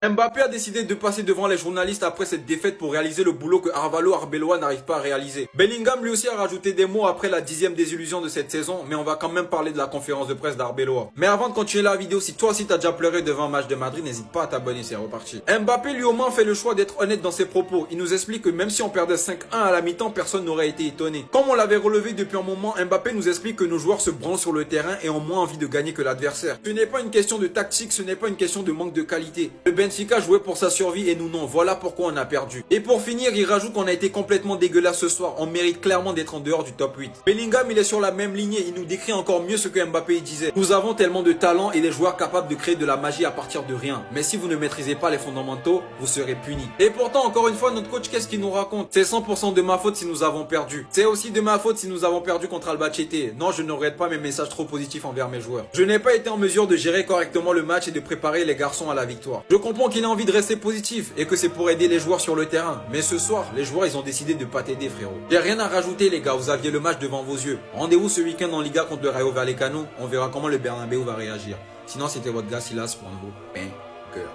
Mbappé a décidé de passer devant les journalistes après cette défaite pour réaliser le boulot que Arvalo Arbeloa n'arrive pas à réaliser. Bellingham lui aussi a rajouté des mots après la 10e désillusion de cette saison, mais on va quand même parler de la conférence de presse d'Arbeloa. Mais avant de continuer la vidéo, si toi aussi t'as déjà pleuré devant un match de Madrid, n'hésite pas à t'abonner, c'est reparti. Mbappé lui au moins fait le choix d'être honnête dans ses propos. Il nous explique que même si on perdait 5-1 à la mi-temps, personne n'aurait été étonné. Comme on l'avait relevé depuis un moment, Mbappé nous explique que nos joueurs se branlent sur le terrain et ont moins envie de gagner que l'adversaire. Ce n'est pas une question de tactique, ce n'est pas une question de manque de qualité. Le Benfica jouait pour sa survie et nous non, voilà pourquoi on a perdu. Et pour finir, il rajoute qu'on a été complètement dégueulasse ce soir, on mérite clairement d'être en dehors du top 8. Bellingham il est sur la même lignée, il nous décrit encore mieux ce que Mbappé disait. Nous avons tellement de talent et des joueurs capables de créer de la magie à partir de rien. Mais si vous ne maîtrisez pas les fondamentaux, vous serez punis. Et pourtant, encore une fois, notre coach, qu'est-ce qu'il nous raconte? C'est 100% de ma faute si nous avons perdu. C'est aussi de ma faute si nous avons perdu contre Albacete. Non, je ne regrette pas mes messages trop positifs envers mes joueurs. Je n'ai pas été en mesure de gérer correctement le match et de préparer les garçons à la victoire. Je comprends qu'il a envie de rester positif et que c'est pour aider les joueurs sur le terrain. Mais ce soir, les joueurs ils ont décidé de pas t'aider frérot. J'ai rien à rajouter les gars, vous aviez le match devant vos yeux. Rendez-vous ce week-end en Liga contre le Rayo Vallecano, on verra comment le Bernabéu va réagir. Sinon c'était votre gars Silas pour un nouveau banger.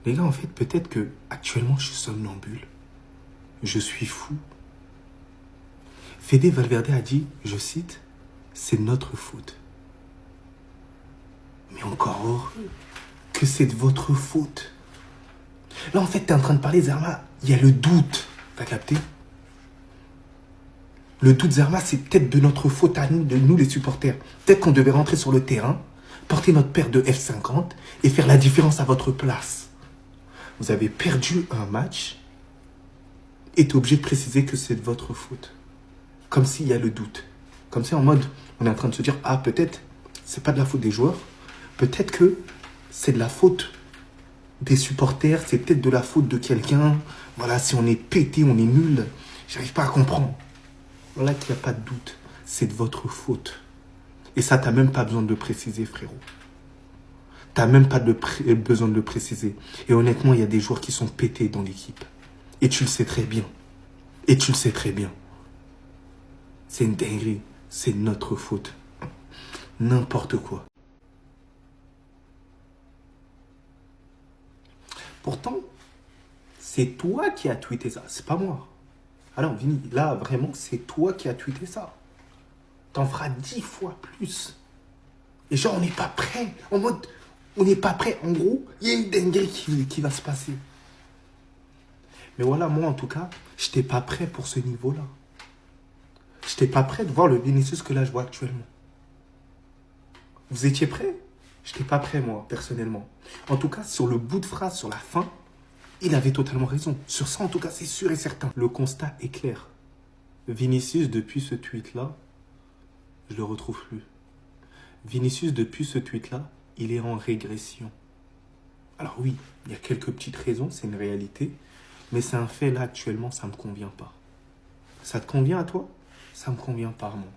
Les gars, en fait, peut-être que actuellement je suis somnambule. Je suis fou. Fede Valverde a dit, je cite, c'est notre faute. Mais encore heureux que c'est de votre faute. Là, en fait, t'es en train de parler, Zerma, il y a le doute. T'as capté? Le doute, Zerma, c'est peut-être de notre faute à nous, de nous les supporters. Peut-être qu'on devait rentrer sur le terrain, porter notre paire de F50 et faire la différence à votre place. Vous avez perdu un match et t'es obligé de préciser que c'est de votre faute. Comme s'il y a le doute. Comme si en mode, on est en train de se dire, ah, peut-être, c'est pas de la faute des joueurs. Peut-être que c'est de la faute des supporters, c'est peut-être de la faute de quelqu'un. Voilà, si on est pété, on est nul. J'arrive pas à comprendre. Voilà qu'il n'y a pas de doute. C'est de votre faute. Et ça, t'as même pas besoin de le préciser, frérot. T'as même pas besoin de le préciser. Et honnêtement, il y a des joueurs qui sont pétés dans l'équipe. Et tu le sais très bien. Et tu le sais très bien. C'est une dinguerie. C'est notre faute. N'importe quoi. Pourtant, c'est toi qui as tweeté ça. C'est pas moi. Alors, Vini, là, vraiment, c'est toi qui as tweeté ça. T'en feras 10 fois plus. Et genre, on n'est pas prêt. En mode, on n'est pas prêt. En gros, il y a une dinguerie qui va se passer. Mais voilà, moi, en tout cas, je n'étais pas prêt pour ce niveau-là. Je n'étais pas prêt de voir le Vinicius que là, je vois actuellement. Vous étiez prêts? Je n'étais pas prêt, moi, personnellement. En tout cas, sur le bout de phrase, sur la fin, il avait totalement raison. Sur ça, en tout cas, c'est sûr et certain. Le constat est clair. Vinicius, depuis ce tweet-là, je le retrouve plus. Vinicius, depuis ce tweet-là, il est en régression. Alors oui, il y a quelques petites raisons, c'est une réalité. Mais c'est un fait, là, actuellement, ça ne me convient pas. Ça te convient à toi? Ça me convient pas, moi.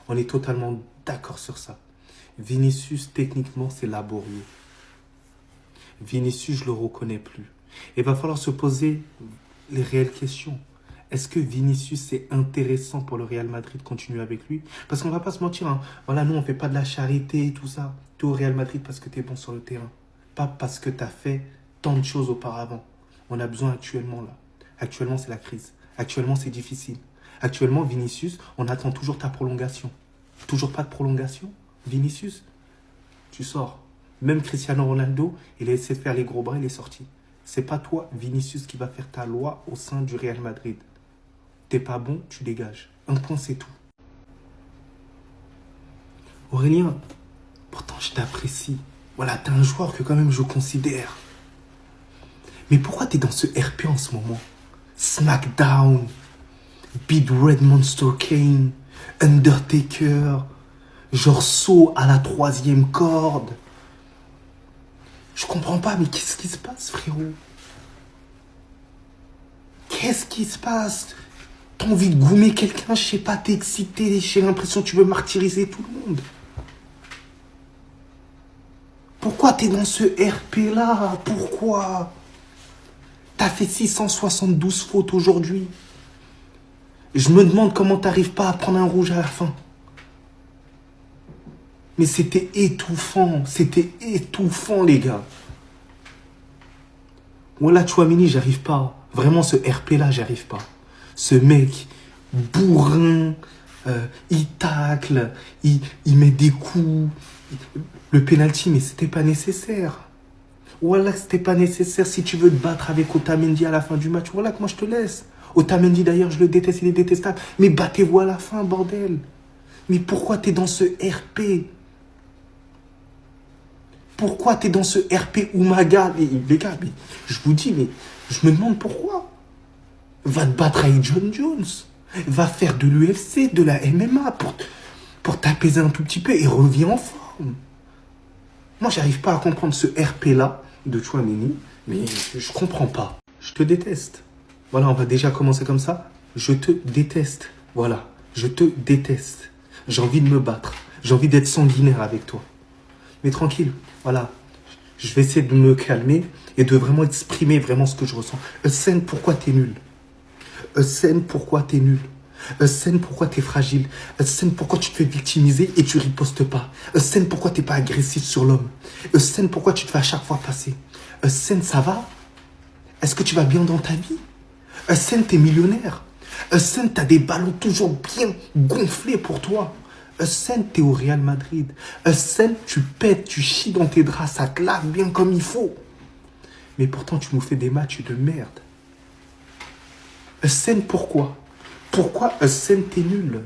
On est totalement d'accord sur ça. Vinicius, techniquement, c'est laborieux. Vinicius, je le reconnais plus. Il va falloir se poser les réelles questions. Est-ce que Vinicius, c'est intéressant pour le Real Madrid de continuer avec lui? Parce qu'on va pas se mentir, hein. Voilà, nous, on fait pas de la charité et tout ça. Tu es au Real Madrid parce que tu es bon sur le terrain. Pas parce que tu as fait tant de choses auparavant. On a besoin actuellement, là. Actuellement, c'est la crise. Actuellement, c'est difficile. Actuellement, Vinicius, on attend toujours ta prolongation. Toujours pas de prolongation? Vinicius, tu sors. Même Cristiano Ronaldo, il a essayé de faire les gros bras, il est sorti. C'est pas toi, Vinicius, qui va faire ta loi au sein du Real Madrid. T'es pas bon, tu dégages. Un point, c'est tout. Aurélien, pourtant je t'apprécie. Voilà, t'es un joueur que quand même je considère. Mais pourquoi t'es dans ce RP en ce moment? SmackDown, Big Red Monster Kane, Undertaker, genre saut à la 3e corde. Je comprends pas, mais qu'est-ce qui se passe, frérot? Qu'est-ce qui se passe? T'as envie de goumer quelqu'un, je sais pas, t'es excité, j'ai l'impression que tu veux martyriser tout le monde. Pourquoi t'es dans ce RP-là? Pourquoi? T'as fait 672 fautes aujourd'hui. Je me demande comment t'arrives pas à prendre un rouge à la fin. Mais c'était étouffant, les gars. Voilà, Tchouaméni, j'arrive pas. Vraiment, ce RP-là, j'arrive pas. Ce mec, bourrin, il tacle, il met des coups. Le penalty, mais c'était pas nécessaire. Voilà, c'était pas nécessaire. Si tu veux te battre avec Otamendi à la fin du match, voilà que moi je te laisse. Otamendi d'ailleurs, je le déteste, il est détestable. Mais battez-vous à la fin, bordel. Mais pourquoi t'es dans ce RP? Pourquoi t'es dans ce RP Umaga? Les gars, mais je vous dis, mais je me demande pourquoi. Va te battre avec John Jones. Va faire de l'UFC, de la MMA pour t'apaiser un tout petit peu et reviens en forme. Moi, j'arrive pas à comprendre ce RP-là de Tchouaméni, mais je comprends pas. Je te déteste. Voilà, on va déjà commencer comme ça. Je te déteste. Voilà, je te déteste. J'ai envie de me battre. J'ai envie d'être sanguinaire avec toi. Mais tranquille, voilà. Je vais essayer de me calmer et de vraiment exprimer vraiment ce que je ressens. Sen, pourquoi t'es nul? Sen, pourquoi t'es nul? Sen, pourquoi t'es fragile? Sen, pourquoi tu te fais victimiser et tu ripostes pas? Sen, pourquoi t'es pas agressif sur l'homme? Sen, pourquoi tu te fais à chaque fois passer? Sen, ça va? Est-ce que tu vas bien dans ta vie? Sen, t'es millionnaire. Sen, t'as des ballons toujours bien gonflés pour toi. Sen, t'es au Real Madrid. Sen, tu pètes, tu chies dans tes draps, ça te lave bien comme il faut. Mais pourtant, tu nous fais des matchs de merde. Sen, pourquoi? Pourquoi Sen, t'es nul?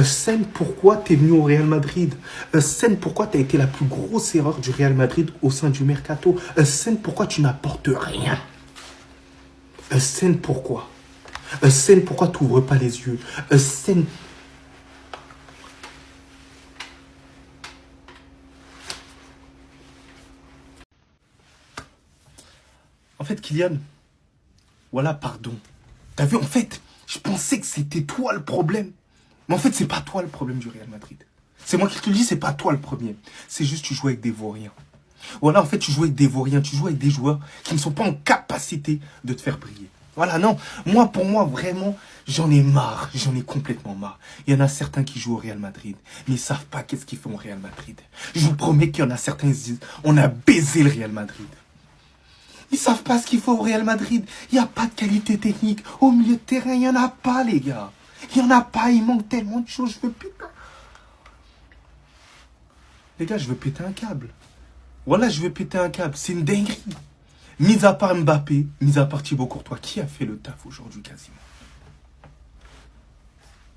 Sen, pourquoi t'es venu au Real Madrid? Sen, pourquoi t'as été la plus grosse erreur du Real Madrid au sein du Mercato? Sen, pourquoi tu n'apportes rien? Sen, pourquoi? Sen, pourquoi tu n'ouvres pas les yeux? Sen... En fait, Kylian, voilà, pardon. T'as vu, en fait, je pensais que c'était toi le problème. Mais en fait, c'est pas toi le problème du Real Madrid. C'est moi qui te le dis, c'est pas toi le premier. C'est juste que tu joues avec des vauriens. Voilà, en fait, tu joues avec des vauriens, tu joues avec des joueurs qui ne sont pas en capacité de te faire briller. Voilà, non. Moi, pour moi, vraiment, j'en ai marre. J'en ai complètement marre. Il y en a certains qui jouent au Real Madrid, mais ils ne savent pas qu'est-ce qu'ils font au Real Madrid. Je vous promets qu'il y en a certains qui disent, on a baisé le Real Madrid. Ils ne savent pas ce qu'il faut au Real Madrid. Il n'y a pas de qualité technique. Au milieu de terrain, il n'y en a pas, les gars. Il n'y en a pas. Il manque tellement de choses. Je veux péter. Les gars, je veux péter un câble. Voilà, je veux péter un câble. C'est une dinguerie. Mis à part Mbappé, mis à part Thibaut Courtois, qui a fait le taf aujourd'hui quasiment?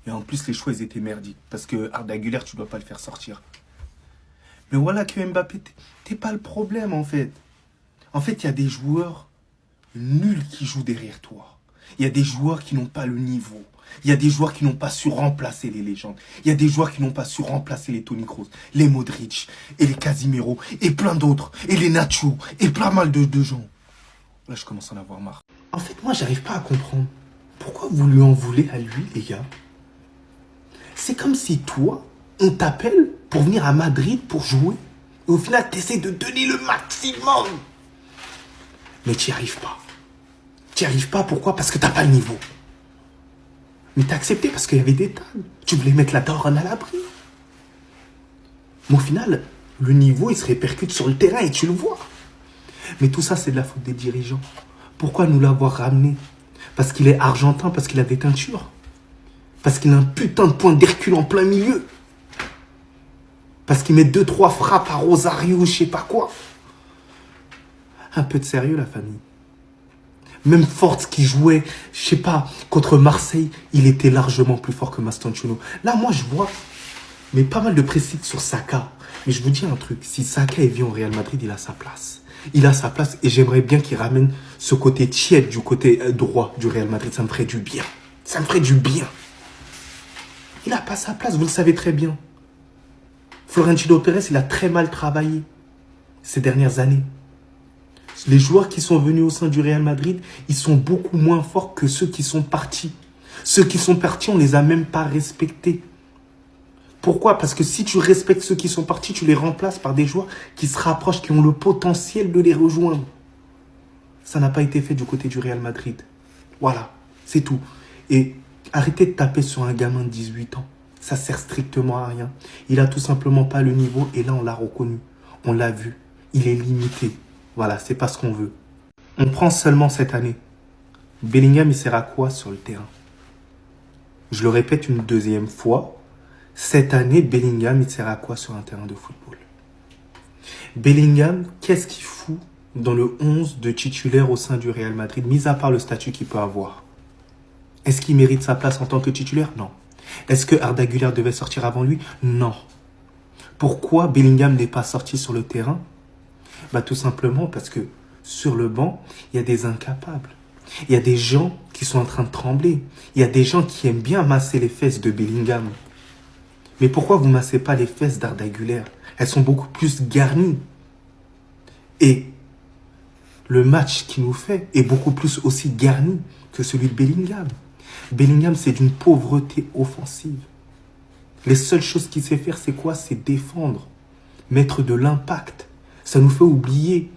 Et en plus, les choix, ils étaient merdiques. Parce que Arda Güler, tu ne dois pas le faire sortir. Mais voilà que Mbappé, t'es pas le problème, en fait. En fait, il y a des joueurs nuls qui jouent derrière toi. Il y a des joueurs qui n'ont pas le niveau. Il y a des joueurs qui n'ont pas su remplacer les légendes. Il y a des joueurs qui n'ont pas su remplacer les Toni Kroos, les Modric, et les Casimiro, et plein d'autres, et les Nacho, et plein mal de gens. Là, je commence à en avoir marre. En fait, moi, j'arrive pas à comprendre. Pourquoi vous lui en voulez à lui, les gars? C'est comme si toi, on t'appelle pour venir à Madrid pour jouer. Et au final, tu essaies de donner le maximum. Mais tu n'y arrives pas. Tu n'y arrives pas, pourquoi? Parce que tu n'as pas le niveau. Mais tu as accepté parce qu'il y avait des tables. Tu voulais mettre la Daronne à l'abri. Mais au final, le niveau, il se répercute sur le terrain et tu le vois. Mais tout ça, c'est de la faute des dirigeants. Pourquoi nous l'avoir ramené? Parce qu'il est argentin, parce qu'il a des teintures. Parce qu'il a un putain de point d'Hercule en plein milieu. Parce qu'il met 2-3 frappes à Rosario, je sais pas quoi. Un peu de sérieux, la famille. Même Forte qui jouait, je sais pas, contre Marseille, il était largement plus fort que Mastantuono. Là, moi, je vois, mais pas mal de précis sur Saka. Mais je vous dis un truc, si Saka vient au Real Madrid, il a sa place. Il a sa place et j'aimerais bien qu'il ramène ce côté tiède du côté droit du Real Madrid. Ça me ferait du bien. Ça me ferait du bien. Il n'a pas sa place, vous le savez très bien. Florentino Pérez, il a très mal travaillé ces dernières années. Les joueurs qui sont venus au sein du Real Madrid, ils sont beaucoup moins forts que ceux qui sont partis. Ceux qui sont partis, on ne les a même pas respectés. Pourquoi? Parce que si tu respectes ceux qui sont partis, tu les remplaces par des joueurs qui se rapprochent, qui ont le potentiel de les rejoindre. Ça n'a pas été fait du côté du Real Madrid. Voilà, c'est tout. Et arrêtez de taper sur un gamin de 18 ans. Ça sert strictement à rien. Il a tout simplement pas le niveau et là, on l'a reconnu. On l'a vu. Il est limité. Voilà, c'est pas ce qu'on veut. On prend seulement cette année. Bellingham, il sert à quoi sur le terrain? Je le répète une deuxième fois. Cette année, Bellingham, il sert à quoi sur un terrain de football? Bellingham, qu'est-ce qu'il fout dans le 11 de titulaire au sein du Real Madrid, mis à part le statut qu'il peut avoir? Est-ce qu'il mérite sa place en tant que titulaire? Non. Est-ce que Arda Güler devait sortir avant lui? Non. Pourquoi Bellingham n'est pas sorti sur le terrain? Tout simplement parce que sur le banc, il y a des incapables. Il y a des gens qui sont en train de trembler. Il y a des gens qui aiment bien masser les fesses de Bellingham. Mais pourquoi vous massez pas les fesses d'Arda Güler? Elles sont beaucoup plus garnies. Et le match qu'il nous fait est beaucoup plus aussi garni que celui de Bellingham. Bellingham, c'est d'une pauvreté offensive. Les seules choses qu'il sait faire, c'est quoi? C'est défendre, mettre de l'impact. Ça nous fait oublier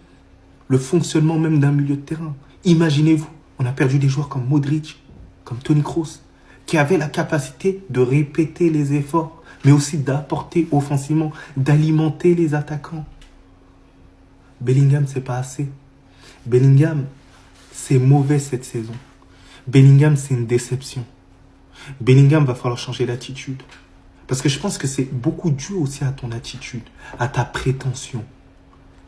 le fonctionnement même d'un milieu de terrain. Imaginez-vous, on a perdu des joueurs comme Modric, comme Toni Kroos, qui avaient la capacité de répéter les efforts, mais aussi d'apporter offensivement, d'alimenter les attaquants. Bellingham, c'est pas assez. Bellingham, c'est mauvais cette saison. Bellingham, c'est une déception. Bellingham, va falloir changer d'attitude. Parce que je pense que c'est beaucoup dû aussi à ton attitude, à ta prétention.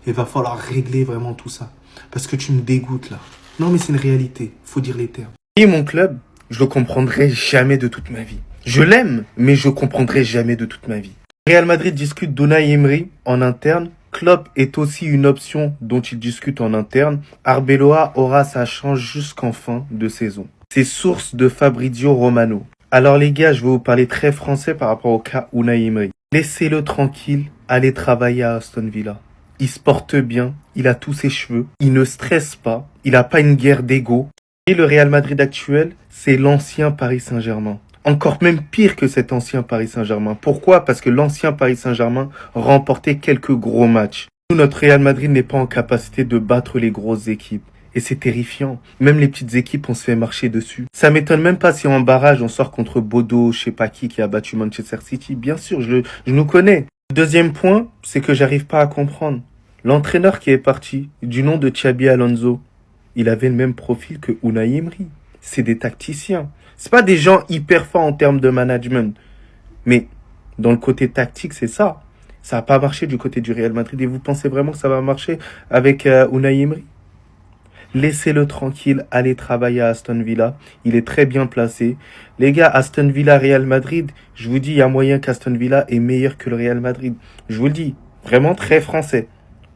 Il va falloir régler vraiment tout ça. Parce que tu me dégoûtes là. Non mais c'est une réalité, faut dire les termes. Et mon club, je le comprendrai jamais de toute ma vie. Je l'aime, mais je comprendrai jamais de toute ma vie. Real Madrid discute d'Unai Emery en interne. Klopp est aussi une option dont il discute en interne. Arbeloa aura sa chance jusqu'en fin de saison. C'est source de Fabrizio Romano. Alors les gars, je vais vous parler très français par rapport au cas Unai Emery. Laissez-le tranquille, allez travailler à Aston Villa. Il se porte bien, il a tous ses cheveux, il ne stresse pas, il n'a pas une guerre d'ego. Et le Real Madrid actuel, c'est l'ancien Paris Saint-Germain. Encore même pire que cet ancien Paris Saint-Germain. Pourquoi? Parce que l'ancien Paris Saint-Germain remportait quelques gros matchs. Nous, notre Real Madrid n'est pas en capacité de battre les grosses équipes. Et c'est terrifiant. Même les petites équipes, on se fait marcher dessus. Ça m'étonne même pas si en barrage, on sort contre Bodo, je sais pas qui a battu Manchester City. Bien sûr, je nous connais. Deuxième point, c'est que j'arrive pas à comprendre. L'entraîneur qui est parti, du nom de Xabi Alonso, il avait le même profil que Unai Emery. C'est des tacticiens. C'est pas des gens hyper forts en termes de management. Mais dans le côté tactique, c'est ça. Ça n'a pas marché du côté du Real Madrid. Et vous pensez vraiment que ça va marcher avec Unai Emery? Laissez-le tranquille, allez travailler à Aston Villa. Il est très bien placé. Les gars, Aston Villa, Real Madrid, je vous dis, il y a moyen qu'Aston Villa est meilleur que le Real Madrid. Je vous le dis, vraiment très français.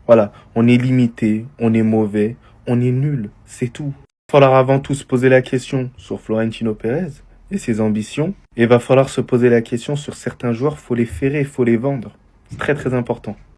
Voilà, on est limité, on est mauvais, on est nul, c'est tout. Il va falloir avant tout se poser la question sur Florentino Pérez et ses ambitions. Et il va falloir se poser la question sur certains joueurs, faut les ferrer, faut les vendre. C'est très très important.